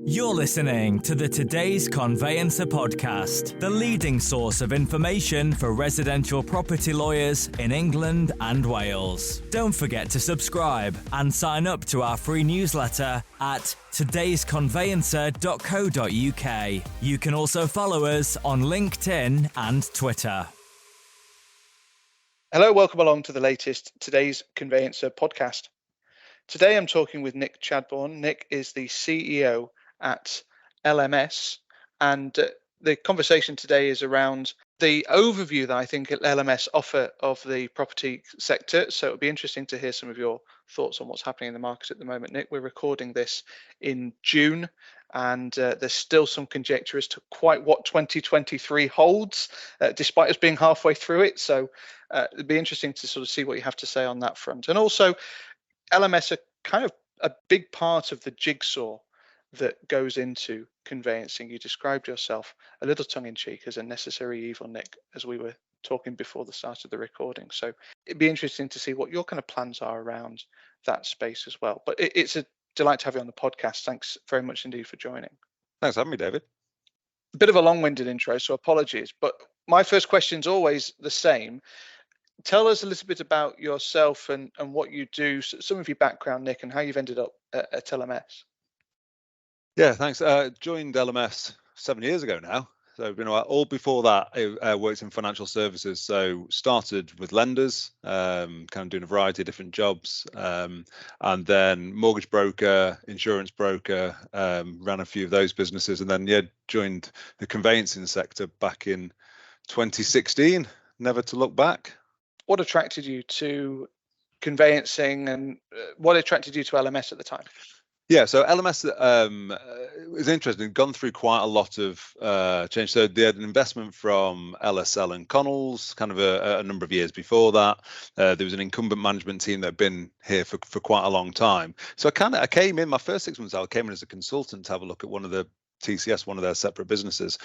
You're listening to the Today's Conveyancer podcast, the leading source of information for residential property lawyers in England and Wales. Don't forget to subscribe and sign up to our free newsletter at todaysconveyancer.co.uk. You can also follow us on LinkedIn and Twitter. Hello, welcome along to the latest Today's Conveyancer podcast. Today I'm talking with Nick Chadbourne. Nick is the CEO at LMS, and the conversation today is around the overview that I think LMS offer of the property sector. So it'll be interesting to hear some of your thoughts on what's happening in the market at the moment. Nick, we're recording this in June, and there's still some conjecture as to quite what 2023 holds, despite us being halfway through it. So it'd be interesting to sort of see what you have to say on that front. And also, LMS are kind of a big part of the jigsaw that goes into conveyancing. You described yourself a little tongue-in-cheek as a necessary evil, Nick, as we were talking before the start of the recording. So it'd be interesting to see what your kind of plans are around that space as well. But it's a delight to have you on the podcast. Thanks very much indeed for joining. Thanks for having me, David. A bit of a long-winded intro, so apologies. But my first question is always the same. Tell us a little bit about yourself and what you do, some of your background, Nick, and how you've ended up at LMS. Yeah, thanks. Joined LMS 7 years ago now. So I've been all before that. I worked in financial services. So started with lenders, kind of doing a variety of different jobs, and then mortgage broker, insurance broker, ran a few of those businesses, and then joined the conveyancing sector back in 2016. Never to look back. What attracted you to conveyancing, and what attracted you to LMS at the time? Yeah, so LMS is interesting. Gone through quite a lot of change. So they had an investment from LSL and Connells, kind of a number of years before that. There was an incumbent management team that had been here for quite a long time. So I came in, my first 6 months, I came in as a consultant to have a look at one of the TCS, one of their separate businesses,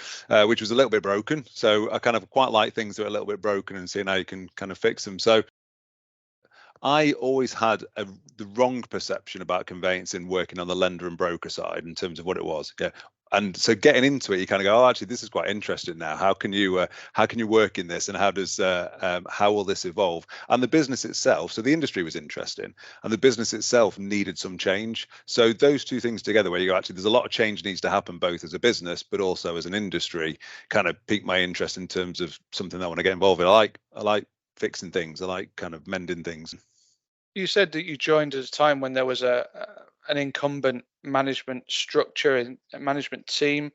which was a little bit broken. So I kind of quite like things that are a little bit broken and seeing how you can kind of fix them. So I always had the wrong perception about conveyancing working on the lender and broker side in terms of what it was. Yeah. And so getting into it, you kind of go, oh, actually, this is quite interesting now. How can you work in this, and how will this evolve? And the business itself, so the industry was interesting, and the business itself needed some change. So those two things together, where you go, actually, there's a lot of change needs to happen both as a business, but also as an industry, kind of piqued my interest in terms of something that I want to get involved in. I like fixing things. I like kind of mending things. You said that you joined at a time when there was an incumbent management structure and management team.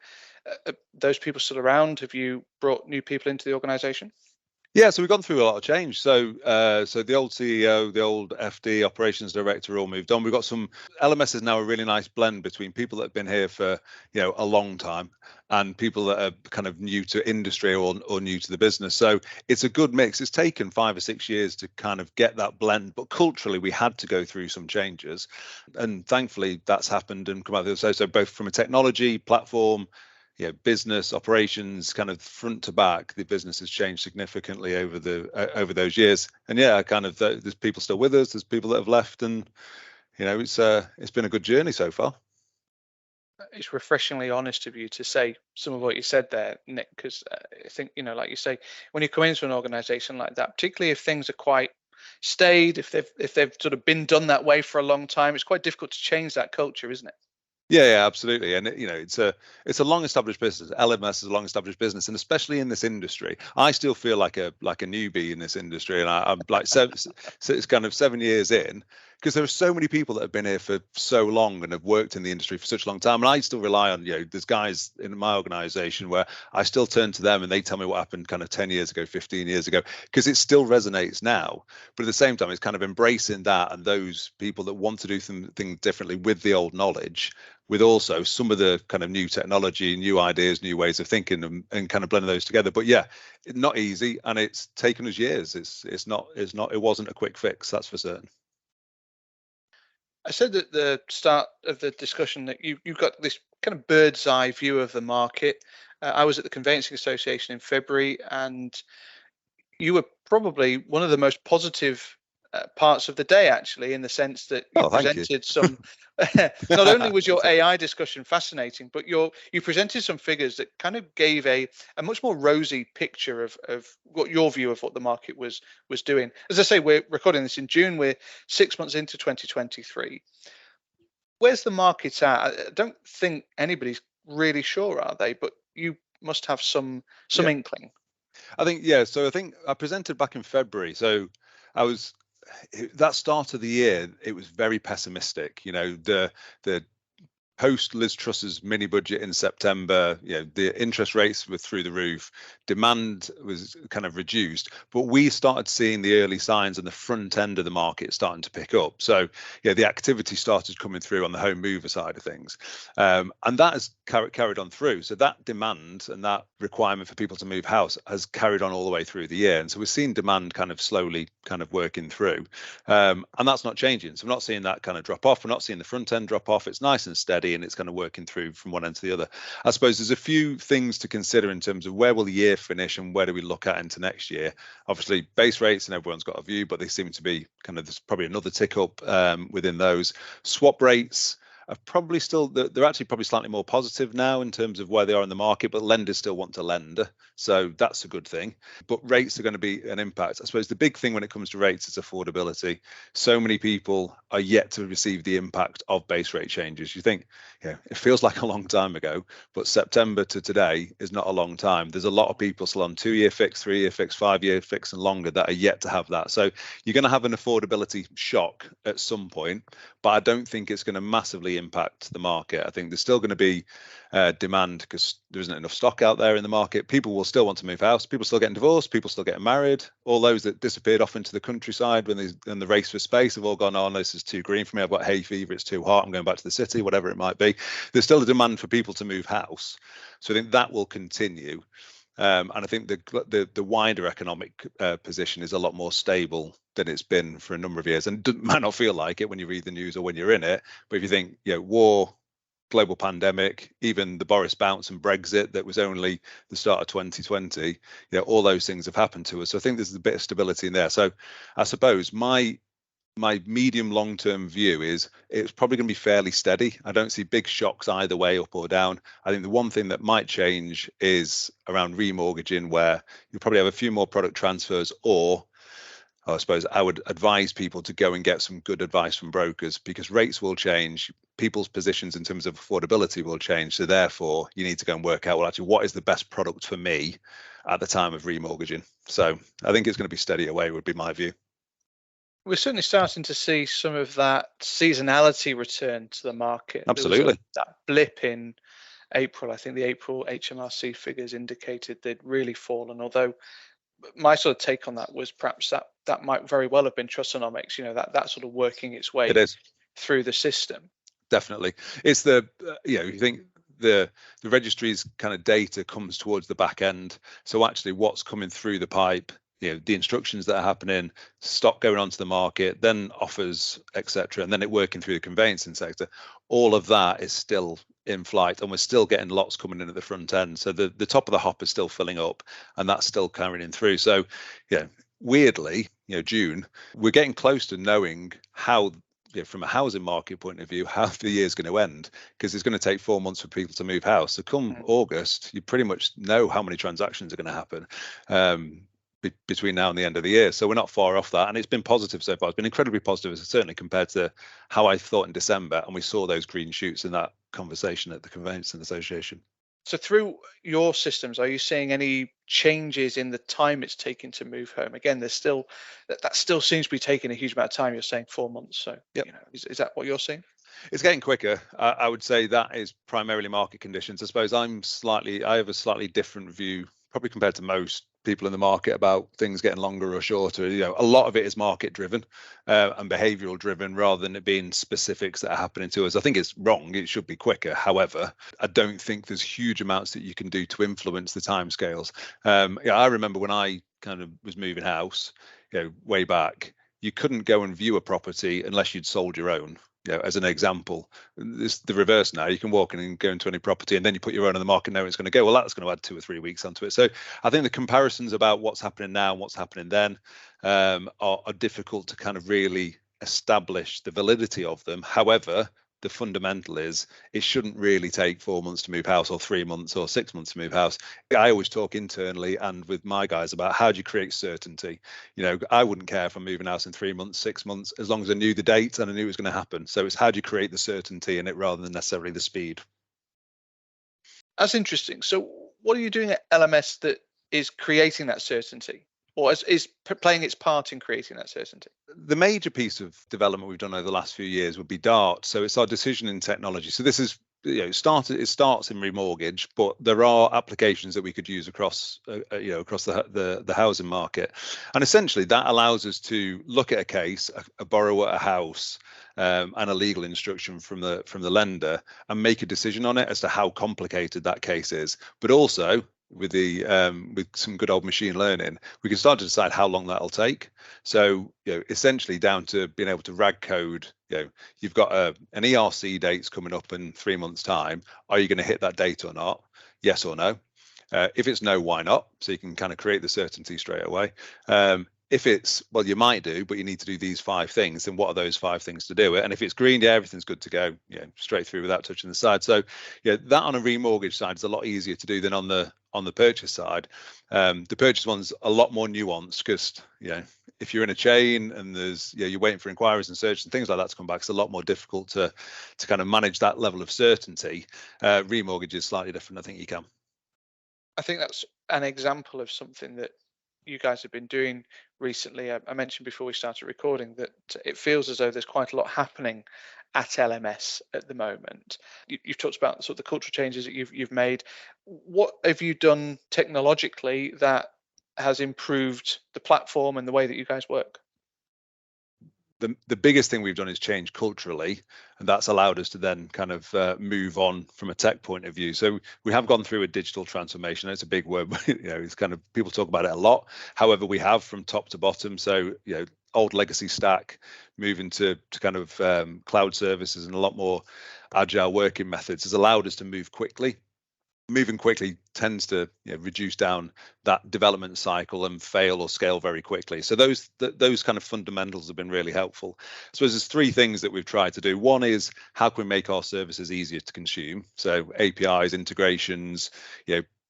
Those people still around? Have you brought new people into the organization? Yeah, so we've gone through a lot of change. So the old CEO, the old FD, operations director all moved on. We've got some LMS is now a really nice blend between people that have been here for a long time and people that are kind of new to industry or new to the business. So it's a good mix. It's taken 5 or 6 years to kind of get that blend, but culturally we had to go through some changes, and thankfully that's happened and come out the other side. So both from a technology platform, business operations, kind of front to back, the business has changed significantly over those years. And there's people still with us. There's people that have left, and it's been a good journey so far. It's refreshingly honest of you to say some of what you said there, Nick, because I think like you say, when you come into an organisation like that, particularly if things are quite staid, if they've sort of been done that way for a long time, it's quite difficult to change that culture, isn't it? Yeah, absolutely. And it's a long established business. LMS is a long established business, and especially in this industry, I still feel like a newbie in this industry, and I'm like so it's kind of 7 years in, because there are so many people that have been here for so long and have worked in the industry for such a long time. And I still rely on, there's guys in my organization where I still turn to them and they tell me what happened kind of 10 years ago, 15 years ago, because it still resonates now. But at the same time, it's kind of embracing that and those people that want to do things differently with the old knowledge, with also some of the kind of new technology, new ideas, new ways of thinking, and kind of blending those together. But yeah, not easy, and it's taken us years. It wasn't a quick fix, that's for certain. I said at the start of the discussion that you've got this kind of bird's eye view of the market. I was at the Conveyancing Association in February, and you were probably one of the most positive parts of the day, actually, in the sense that you presented some. Not only was your AI discussion fascinating, but you presented some figures that kind of gave a much more rosy picture of what your view of what the market was doing. As I say, we're recording this in June. We're 6 months into 2023. Where's the market at? I don't think anybody's really sure, are they? But you must have some inkling. I think, so I think I presented back in February. So that start of the year, it was very pessimistic. The post Liz Truss's mini budget in September, the interest rates were through the roof, demand was kind of reduced, but we started seeing the early signs on the front end of the market starting to pick up. So the activity started coming through on the home mover side of things, and that has carried on through. So that demand and that requirement for people to move house has carried on all the way through the year, and so we're seeing demand kind of slowly kind of working through, and that's not changing. So we're not seeing that kind of drop off. We're not seeing the front end drop off. It's nice and steady, and it's kind of working through from one end to the other. I suppose there's a few things to consider in terms of where will the year finish and where do we look at into next year. Obviously base rates, and everyone's got a view, but they seem to be there's probably another tick up within those. Swap rates are probably still, they're actually probably slightly more positive now in terms of where they are in the market, but lenders still want to lend, so that's a good thing. But rates are going to be an impact. I suppose the big thing when it comes to rates is affordability. So many people are yet to receive the impact of base rate changes. You think, it feels like a long time ago, but September to today is not a long time. There's a lot of people still on 2-year fix, 3-year fix, 5-year fix and longer that are yet to have that. So you're going to have an affordability shock at some point, but I don't think it's going to massively impact the market. I think there's still going to be demand because there isn't enough stock out there in the market. People will still want to move house. People still getting divorced. People still getting married. All those that disappeared off into the countryside when the race for space have all gone, oh, no, this is too green for me. I've got hay fever. It's too hot. I'm going back to the city, whatever it might be. There's still a demand for people to move house. So I think that will continue. And I think the wider economic position is a lot more stable than it's been for a number of years. And it might not feel like it when you read the news or when you're in it. But if you think, war, global pandemic, even the Boris bounce and Brexit, that was only the start of 2020, all those things have happened to us. So I think there's a bit of stability in there. So I suppose my medium long-term view is it's probably going to be fairly steady. I don't see big shocks either way, up or down. I think the one thing that might change is around remortgaging, where you'll probably have a few more product transfers, or I suppose I would advise people to go and get some good advice from brokers, because rates will change, people's positions in terms of affordability will change. So therefore, you need to go and work out, well, actually, what is the best product for me at the time of remortgaging? So I think it's going to be steady away, would be my view. We're certainly starting to see some of that seasonality return to the market. Absolutely. That blip in April, I think the April HMRC figures indicated they'd really fallen, although my sort of take on that was perhaps that might very well have been Trussonomics, that sort of working its way through the system. Definitely. It's you think the registry's kind of data comes towards the back end. So actually what's coming through the pipe, the instructions that are happening, stock going onto the market, then offers, etc., and then it working through the conveyancing sector, all of that is still in flight, and we're still getting lots coming in at the front end. So the top of the hop is still filling up, and that's still carrying through. So weirdly, June, we're getting close to knowing how, from a housing market point of view, how the year's going to end, because it's going to take 4 months for people to move house. So come August, you pretty much know how many transactions are going to happen between now and the end of the year. So we're not far off that, and it's been positive so far. It's been incredibly positive, certainly compared to how I thought in December, and we saw those green shoots in that conversation at the Conveyancing Association. So through your systems, are you seeing any changes in the time it's taking to move home? Again, there's still that still seems to be taking a huge amount of time. You're saying 4 months, so is that what you're seeing? It's getting quicker. I would say that is primarily market conditions. I suppose I have a slightly different view, probably compared to most people in the market, about things getting longer or shorter. A lot of it is market driven and behavioral driven, rather than it being specifics that are happening to us. I think it's wrong. It should be quicker. However, I don't think there's huge amounts that you can do to influence the timescales. I remember when I kind of was moving house, way back, you couldn't go and view a property unless you'd sold your own. as an example. It's the reverse now. You can walk in and go into any property, and then you put your own on the market, knowing it's going to go. Well, that's going to add 2 or 3 weeks onto it. So I think the comparisons about what's happening now and what's happening then are difficult to kind of really establish the validity of them. However, the fundamental is it shouldn't really take 4 months to move house, or 3 months, or 6 months to move house. I always talk internally and with my guys about how do you create certainty. I wouldn't care if I'm moving house in 3 months, 6 months, as long as I knew the date and I knew it was going to happen. So it's how do you create the certainty in it rather than necessarily the speed. That's interesting. So what are you doing at LMS that is creating that certainty, or is playing its part in creating that certainty? The major piece of development we've done over the last few years would be DART. So it's our decisioning technology. So this is, it starts in remortgage, but there are applications that we could use across the housing market. And essentially that allows us to look at a case, a borrower, a house, and a legal instruction from the lender, and make a decision on it as to how complicated that case is. But also with some good old machine learning, we can start to decide how long that'll take. So essentially down to being able to rag code. You've got an ERC date's coming up in 3 months' time. Are you going to hit that date or not? Yes or no. If it's no, why not? So you can kind of create the certainty straight away. If it's, well, you might do, but you need to do these 5 things, then what are those 5 things to do it? And if it's green, everything's good to go, straight through without touching the side. So that on a remortgage side is a lot easier to do than on the purchase side. The purchase one's a lot more nuanced because, if you're in a chain and there's, you're waiting for inquiries and search and things like that to come back, it's a lot more difficult to kind of manage that level of certainty. Remortgage is slightly different. I think you can. I think that's an example of something that you guys have been doing recently. I mentioned before we started recording that it feels as though there's quite a lot happening at LMS at the moment. You've talked about sort of the cultural changes that you've made. What have you done technologically that has improved the platform and the way that you guys work? The biggest thing we've done is change culturally, and that's allowed us to then kind of move on from a tech point of view. So we have gone through a digital transformation. It's a big word, but it's kind of, people talk about it a lot. However, we have from top to bottom. So old legacy stack, moving to kind of cloud services and a lot more agile working methods has allowed us to move quickly. Moving quickly tends to reduce down that development cycle and fail or scale very quickly. So those kind of fundamentals have been really helpful. So there's 3 things that we've tried to do. One is how can we make our services easier to consume? So APIs, integrations,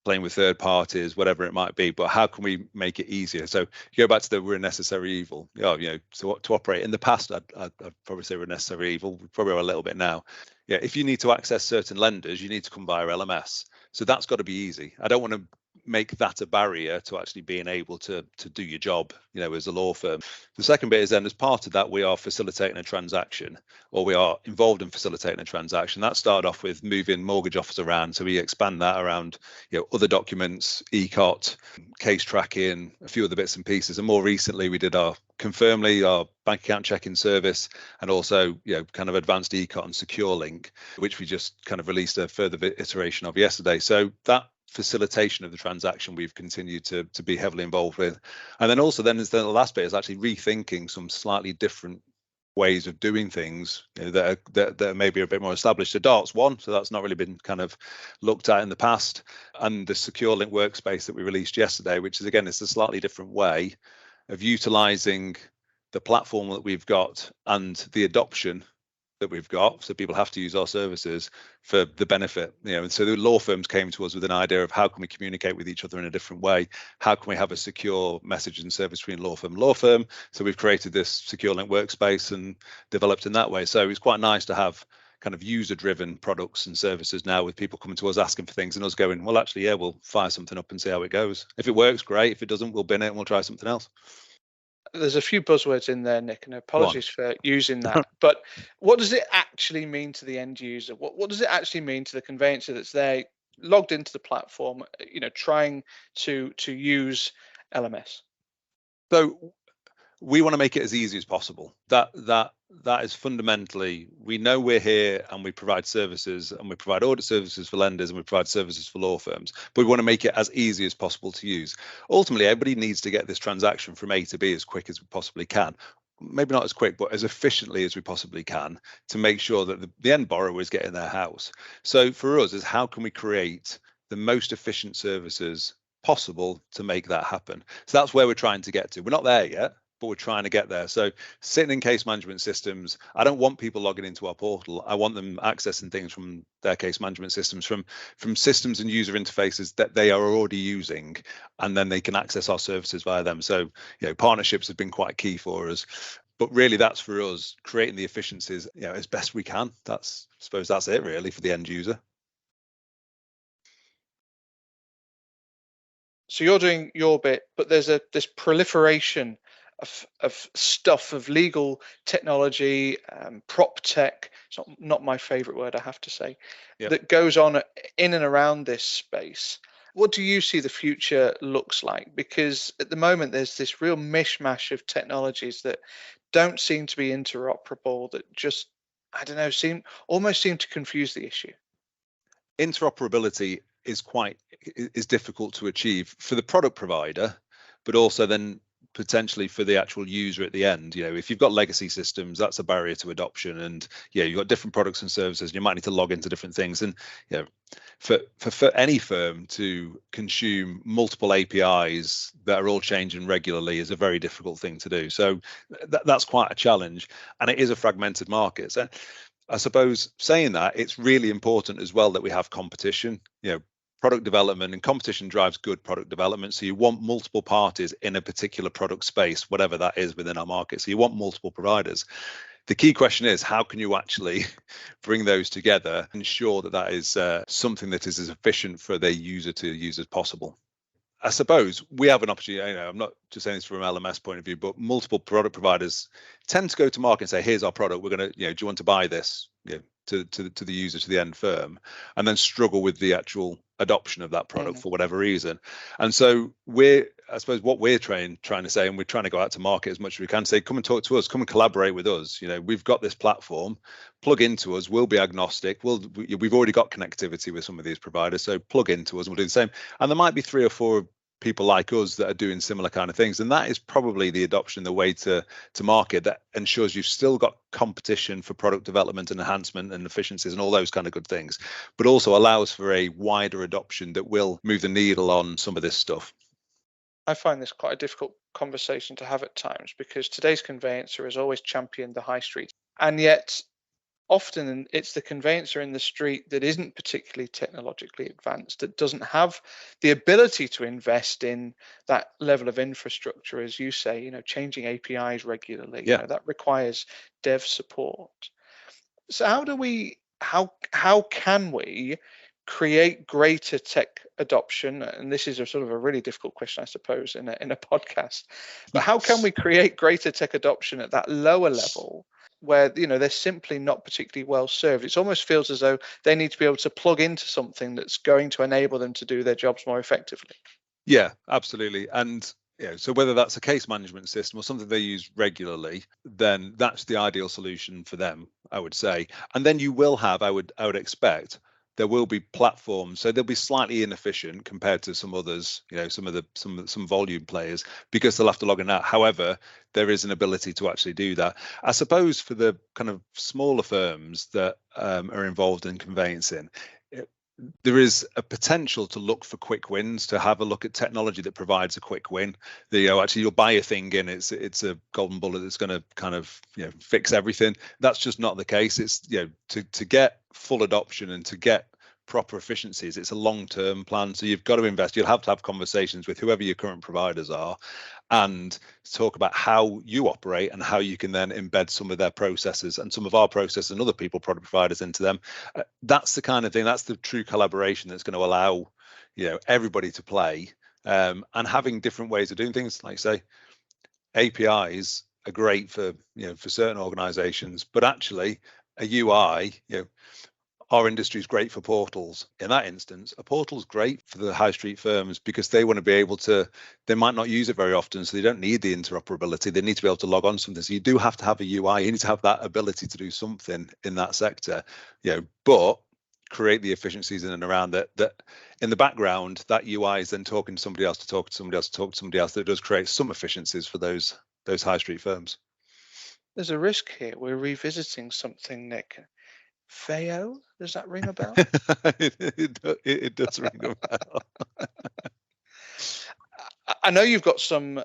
playing with third parties, whatever it might be, but how can we make it easier? So you go back to we're a necessary evil. To operate in the past, I'd probably say we're a necessary evil. We probably are a little bit now. If you need to access certain lenders, you need to come via LMS. So that's got to be easy. I don't want to make that a barrier to actually being able to do your job, as a law firm. The second bit is then, as part of that, we are facilitating a transaction, or we are involved in facilitating a transaction. That started off with moving mortgage offers around. So we expand that around, other documents, ECOT, case tracking, a few other bits and pieces. And more recently, we did our Confirmly, our bank account checking service, and also, kind of advanced ECOT and Secure Link, which we just kind of released a further iteration of yesterday. So that facilitation of the transaction we've continued to be heavily involved with. And then also then is the last bit is actually rethinking some slightly different ways of doing things that are maybe a bit more established. So DART's one, so that's not really been kind of looked at in the past. And the Secure Link workspace that we released yesterday, which is, again, it's a slightly different way of utilizing the platform that we've got and the adoption that we've got, so people have to use our services for the benefit, and so the law firms came to us with an idea of how can we communicate with each other in a different way, how can we have a secure message and service between law firm. So we've created this Secure Link workspace and developed in that way. So it's quite nice to have kind of user-driven products and services now, with people coming to us asking for things and us going, well, actually, we'll fire something up and see how it goes. If it works, great. If it doesn't, we'll bin it and we'll try something else. There's a few buzzwords in there, Nick, and apologies for using that. But what does it actually mean to the end user? What does it actually mean to the conveyancer that's there, logged into the platform, trying to use LMS? So we want to make it as easy as possible. That is fundamentally, we know we're here and we provide services, and we provide audit services for lenders, and we provide services for law firms, but we want to make it as easy as possible to use. Ultimately, everybody needs to get this transaction from A to B as quick as we possibly can. maybe not as quick, but as efficiently as we possibly can to make sure that the end borrower is getting their house. So for us is how can we create the most efficient services possible to make that happen? So that's where we're trying to get to. We're not there yet, but we're trying to get there. So sitting in case management systems, I don't want people logging into our portal. I want them accessing things from their case management systems, from systems and user interfaces that they are already using, and then they can access our services via them. So, partnerships have been quite key for us. But really, that's for us creating the efficiencies, as best we can. I suppose that's it really for the end user. So you're doing your bit, but there's this proliferation of stuff, of legal technology, prop tech. It's not my favorite word, I have to say, that goes on in and around this space. What do you see the future looks like? Because at the moment, there's this real mishmash of technologies that don't seem to be interoperable, that just, I don't know, seem to confuse the issue. Interoperability is difficult to achieve for the product provider, but also then potentially for the actual user at the end. If you've got legacy systems, that's a barrier to adoption, and you've got different products and services, and you might need to log into different things. And for any firm to consume multiple APIs that are all changing regularly is a very difficult thing to do. So that's quite a challenge, and it is a fragmented market. So I suppose saying that, it's really important as well that we have competition. Product development and competition drives good product development. So you want multiple parties in a particular product space, whatever that is within our market. So you want multiple providers. The key question is, how can you actually bring those together and ensure that that is something that is as efficient for their user to use as possible? I suppose we have an opportunity. I'm not just saying this from an LMS point of view, but multiple product providers tend to go to market and say, here's our product. We're going to, do you want to buy this? To the user, to the end firm, and then struggle with the actual adoption of that product for whatever reason. And so I suppose what we're trying to say, and we're trying to go out to market as much as we can, say, come and talk to us, come and collaborate with us. We've got this platform, plug into us, we'll be agnostic. We've already got connectivity with some of these providers, so plug into us and we'll do the same. And there might be 3 or 4 people like us that are doing similar kind of things, and that is probably the adoption, the way to market that ensures you've still got competition for product development and enhancement and efficiencies and all those kind of good things, but also allows for a wider adoption that will move the needle on some of this stuff. I find this quite a difficult conversation to have at times, because today's conveyancer has always championed the high street, and yet often it's the conveyancer in the street that isn't particularly technologically advanced, that doesn't have the ability to invest in that level of infrastructure, as you say, changing APIs regularly. That requires dev support. So how can we create greater tech adoption? And this is a sort of a really difficult question, I suppose, in a podcast. But how can we create greater tech adoption at that lower level, where they're simply not particularly well served? It almost feels as though they need to be able to plug into something that's going to enable them to do their jobs more effectively. Yeah, absolutely. And so whether that's a case management system or something they use regularly, then that's the ideal solution for them, I would say. And then you will have, I would expect, there will be platforms, so they'll be slightly inefficient compared to some others, some volume players, because they'll have to log in out. However, there is an ability to actually do that. I suppose for the kind of smaller firms that are involved in conveyancing, there is a potential to look for quick wins, to have a look at technology that provides a quick win. Actually you'll buy a thing and it's a golden bullet that's going to kind of fix everything. That's just not the case. It's to get full adoption and to get proper efficiencies, it's a long-term plan. So you've got to invest. You'll have to have conversations with whoever your current providers are and talk about how you operate and how you can then embed some of their processes and some of our processes and other product providers into them. That's the kind of thing, that's the true collaboration that's going to allow everybody to play, and having different ways of doing things. Like say, APIs are great for for certain organizations, but actually a UI, our industry is great for portals. In that instance, a portal is great for the high street firms because they want to be able to, they might not use it very often, so they don't need the interoperability. They need to be able to log on to something. So you do have to have a UI. You need to have that ability to do something in that sector, but create the efficiencies in and around that in the background, that UI is then talking to somebody else, to talk to somebody else, to talk to somebody else. That does create some efficiencies for those high street firms. There's a risk here. We're revisiting something, Nick. Feo, does that ring a bell? It does ring a bell. I know you've got some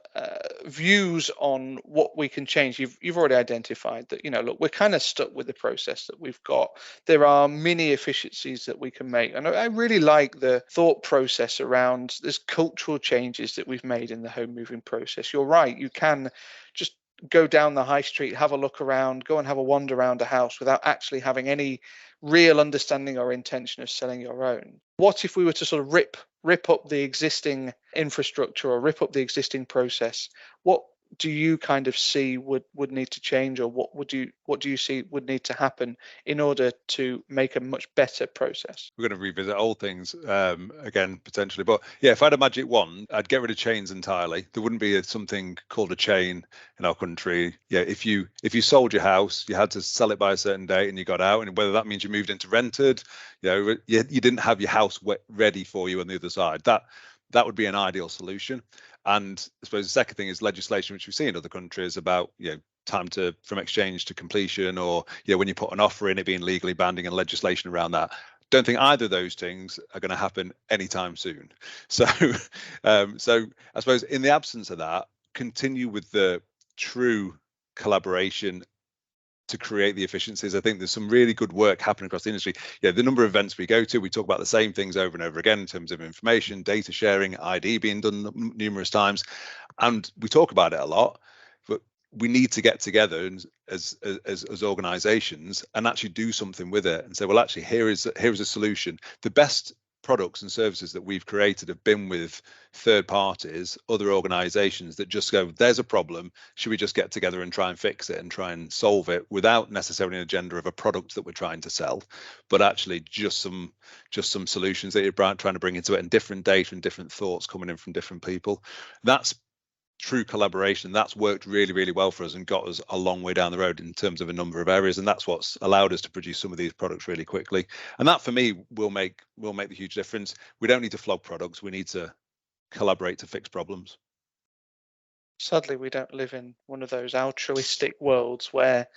views on what we can change. You've already identified that, look, we're kind of stuck with the process that we've got. There are many efficiencies that we can make. And I really like the thought process around this cultural changes that we've made in the home moving process. You're right. You can just go down the high street, have a look around, go and have a wander around a house without actually having any real understanding or intention of selling your own. What if we were to sort of rip up the existing infrastructure or rip up the existing process? What do you kind of see would need to change, or what do you see would need to happen in order to make a much better process? We're going to revisit old things again potentially, but yeah, if I had a magic wand, I'd get rid of chains entirely. There wouldn't be something called a chain in our country. Yeah, if you sold your house, you had to sell it by a certain date, and you got out, and whether that means you moved into rented, you didn't have your house ready for you on the other side. That would be an ideal solution. And I suppose the second thing is legislation, which we see in other countries about time from exchange to completion, or when you put an offer in, it being legally binding and legislation around that. Don't think either of those things are going to happen anytime soon. So so I suppose in the absence of that, continue with the true collaboration to create the efficiencies. I think there's some really good work happening across the industry. The number of events we go to, we talk about the same things over and over again in terms of information, data sharing, ID being done numerous times, and we talk about it a lot. But we need to get together as organizations and actually do something with it and say, well, actually, here is a solution. The best products and services that we've created have been with third parties, other organizations that just go, there's a problem, should we just get together and try and fix it and try and solve it, without necessarily an agenda of a product that we're trying to sell, but actually just some solutions that you're trying to bring into it, and different data and different thoughts coming in from different people. That's true collaboration. That's worked really, really well for us and got us a long way down the road in terms of a number of areas, and that's what's allowed us to produce some of these products really quickly. And that, for me, will make the huge difference. We don't need to flog products, we need to collaborate to fix problems. Sadly, we don't live in one of those altruistic worlds where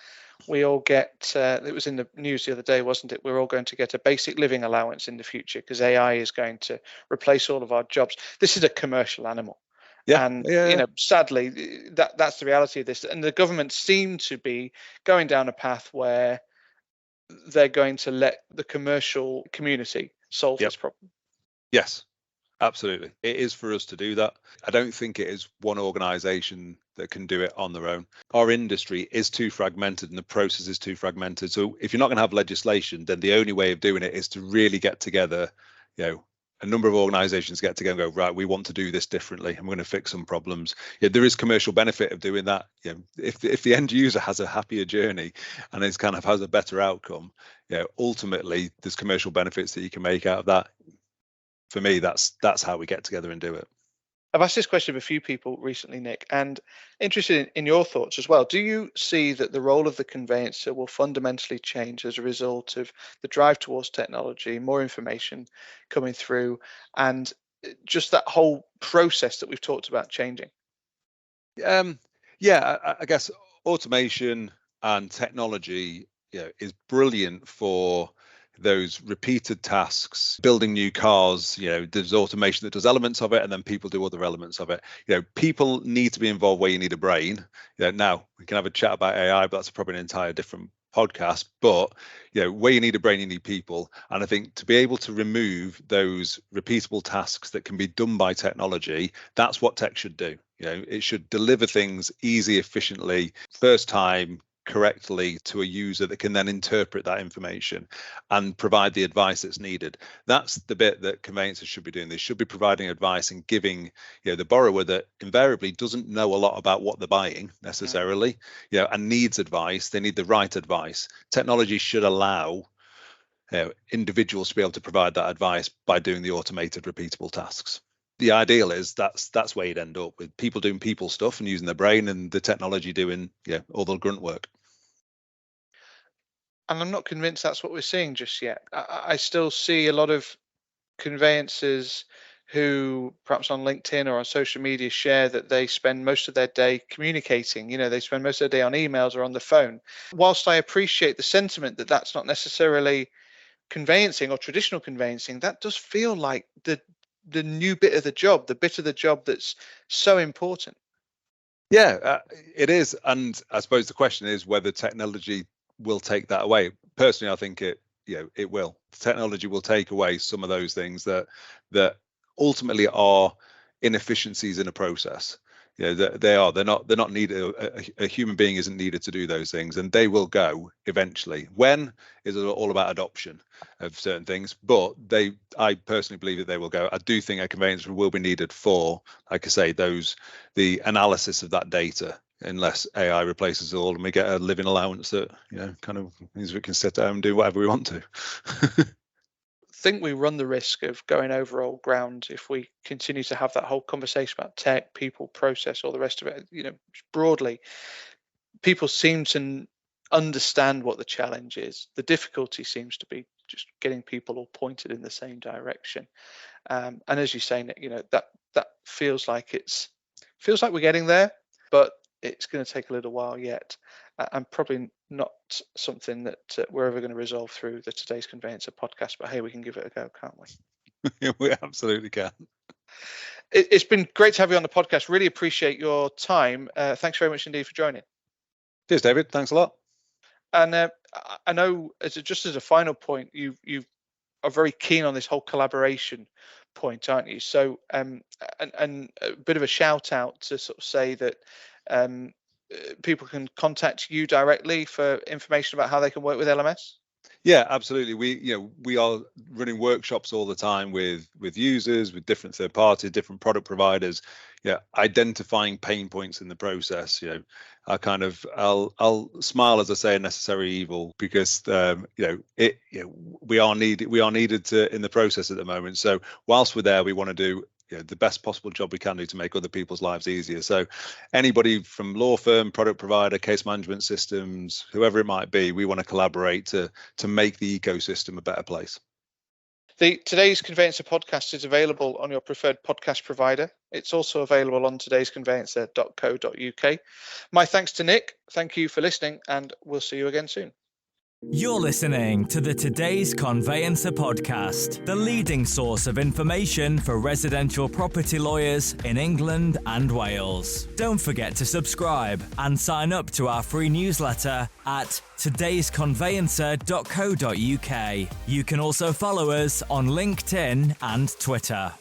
we all get, it was in the news the other day, wasn't it? We're all going to get a basic living allowance in the future because AI is going to replace all of our jobs. This is a commercial animal. Yeah, and sadly, that's the reality of this. And the government seem to be going down a path where they're going to let the commercial community solve this problem. Yes, absolutely. It is for us to do that. I don't think it is one organization that can do it on their own. Our industry is too fragmented and the process is too fragmented. So if you're not going to have legislation, then the only way of doing it is to really get together, a number of organizations get together and go, right, we want to do this differently and we're going to fix some problems. There is commercial benefit of doing that. If the end user has a happier journey and is kind of has a better outcome, ultimately there's commercial benefits that you can make out of that. For me, that's how we get together and do it. I've asked this question of a few people recently, Nick, and interested in your thoughts as well. Do you see that the role of the conveyancer will fundamentally change as a result of the drive towards technology, more information coming through, and just that whole process that we've talked about changing? I guess automation and technology is brilliant for those repeated tasks. Building new cars, there's automation that does elements of it, and then people do other elements of it. People need to be involved where you need a brain. Now we can have a chat about AI, but that's probably an entire different podcast. But where you need a brain, you need people. And I think to be able to remove those repeatable tasks that can be done by technology, that's what tech should do. It should deliver things easy, efficiently, first time, correctly to a user that can then interpret that information and provide the advice that's needed. That's the bit that conveyancers should be doing. They should be providing advice and giving the borrower that invariably doesn't know a lot about what they're buying necessarily, and needs advice. They need the right advice. Technology should allow individuals to be able to provide that advice by doing the automated repeatable tasks. The ideal is that's where you'd end up with people doing people stuff and using their brain, and the technology doing all the grunt work. And I'm not convinced that's what we're seeing just yet. I still see a lot of conveyancers who perhaps on LinkedIn or on social media share that they spend most of their day communicating. They spend most of their day on emails or on the phone. Whilst I appreciate the sentiment that that's not necessarily conveyancing or traditional conveyancing, that does feel like the new bit of the job, the bit of the job that's so important. Yeah, it is. And I suppose the question is whether technology will take that away. Personally, I think it will. Technology will take away some of those things that ultimately are inefficiencies in a process. They're not needed. A human being isn't needed to do those things, and they will go eventually. When is all about adoption of certain things, but I personally believe that they will go. I do think a conveyancer will be needed for, like I say, the analysis of that data, unless AI replaces it all and we get a living allowance that kind of means we can sit at home and do whatever we want to. Think we run the risk of going over old ground if we continue to have that whole conversation about tech, people, process, all the rest of it. Broadly, people seem to understand what the challenge is. The difficulty seems to be just getting people all pointed in the same direction. And as you say, Nick, that feels like we're getting there, but it's going to take a little while yet, and probably not something that we're ever going to resolve through the Today's Conveyancer podcast. But hey, we can give it a go, can't we? We absolutely can. It's been great to have you on the podcast. Really appreciate your time. Thanks very much indeed for joining. Cheers, David. Thanks a lot. And I know, as a final point, you are very keen on this whole collaboration point, aren't you? So, and a bit of a shout out to sort of say that people can contact you directly for information about how they can work with LMS. Yeah, absolutely. We are running workshops all the time with users, with different third parties, different product providers. Identifying pain points in the process. I'll smile as I say a necessary evil, because we are needed in the process at the moment. So whilst we're there, we want to do the best possible job we can do to make other people's lives easier. So anybody from law firm, product provider, case management systems, whoever it might be, we want to collaborate to make the ecosystem a better place. Today's Conveyancer podcast is available on your preferred podcast provider. It's also available on todaysconveyancer.co.uk. My thanks to Nick. Thank you for listening, and we'll see you again soon. You're listening to the Today's Conveyancer podcast, the leading source of information for residential property lawyers in England and Wales. Don't forget to subscribe and sign up to our free newsletter at todaysconveyancer.co.uk. You can also follow us on LinkedIn and Twitter.